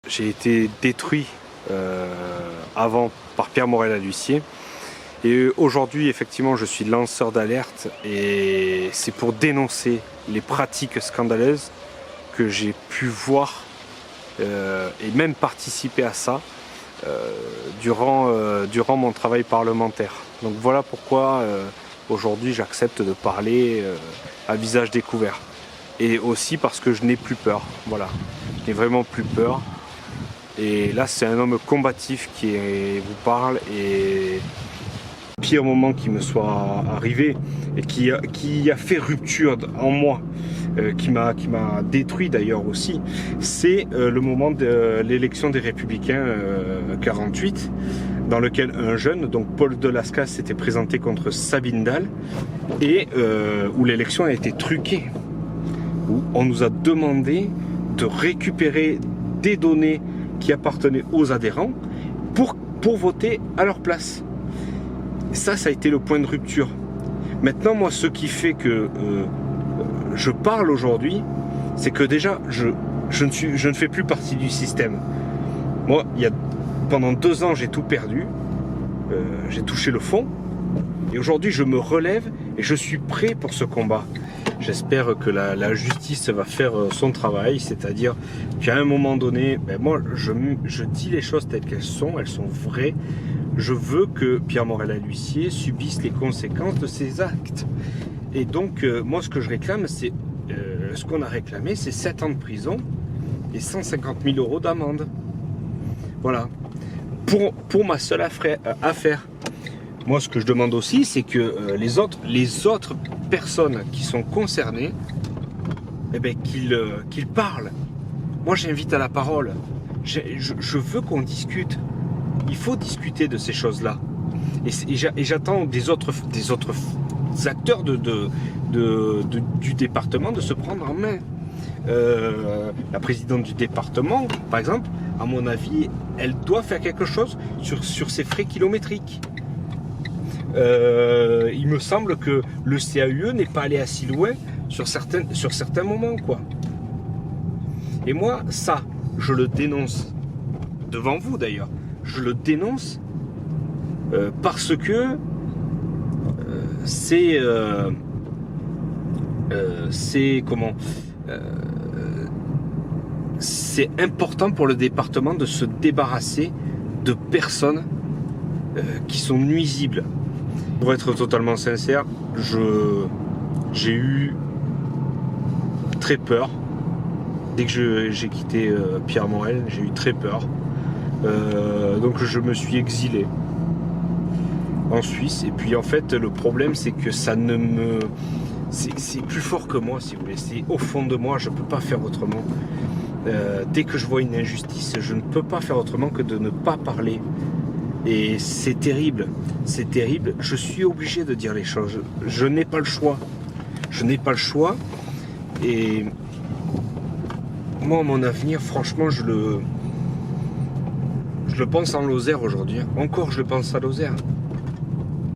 J'ai été détruit avant par Pierre Morel à l'huissier. Et aujourd'hui, effectivement, je suis lanceur d'alerte et c'est pour dénoncer les pratiques scandaleuses que j'ai pu voir et même participer à ça durant mon travail parlementaire. Donc voilà pourquoi aujourd'hui j'accepte de parler à visage découvert. Et aussi parce que je n'ai plus peur. Voilà, je n'ai vraiment plus peur. Et là, c'est un homme combatif qui vous parle et le pire moment qui me soit arrivé et qui a fait rupture en moi, qui m'a détruit d'ailleurs aussi, c'est le moment de l'élection des Républicains 48, dans lequel un jeune, donc Paul Delascaz, s'était présenté contre Sabine Dalle et où l'élection a été truquée, où on nous a demandé de récupérer des données qui appartenaient aux adhérents pour voter à leur place. Ça a été le point de rupture. Maintenant, moi, ce qui fait que je parle aujourd'hui, c'est que déjà, je ne fais plus partie du système. Moi, pendant 2 ans, j'ai tout perdu. J'ai touché le fond. Et aujourd'hui, je me relève et je suis prêt pour ce combat. J'espère que la justice va faire son travail, c'est-à-dire qu'à un moment donné, moi je dis les choses telles qu'elles sont vraies. Je veux que Pierre Morel à l'huissier subisse les conséquences de ses actes. Et donc moi ce que je réclame, c'est ce qu'on a réclamé, c'est 7 ans de prison et 150 000 € d'amende. Voilà. Pour ma seule affaire. Moi, ce que je demande aussi, c'est que les autres personnes qui sont concernées, qu'ils parlent. Moi, j'invite à la parole. Je veux qu'on discute. Il faut discuter de ces choses-là. Et j'attends des autres acteurs du département de se prendre en main. La présidente du département, par exemple, à mon avis, elle doit faire quelque chose sur ses frais kilométriques. Il me semble que le CAUE n'est pas allé assez loin sur certains moments, quoi. Et moi, ça, je le dénonce devant vous d'ailleurs. Je le dénonce parce que c'est important pour le département de se débarrasser de personnes qui sont nuisibles. Pour être totalement sincère, j'ai eu très peur. Dès que j'ai quitté Pierre Morel, j'ai eu très peur. Donc je me suis exilé en Suisse. Et puis en fait, le problème, c'est que ça ne me... C'est plus fort que moi, si vous voulez. C'est au fond de moi, je ne peux pas faire autrement. Dès que je vois une injustice, je ne peux pas faire autrement que de ne pas parler. Et c'est terrible, c'est terrible. Je suis obligé de dire les choses. Je n'ai pas le choix. Je n'ai pas le choix. Et moi, mon avenir, franchement, je le pense en Lozère aujourd'hui. Encore, je le pense à Lozère.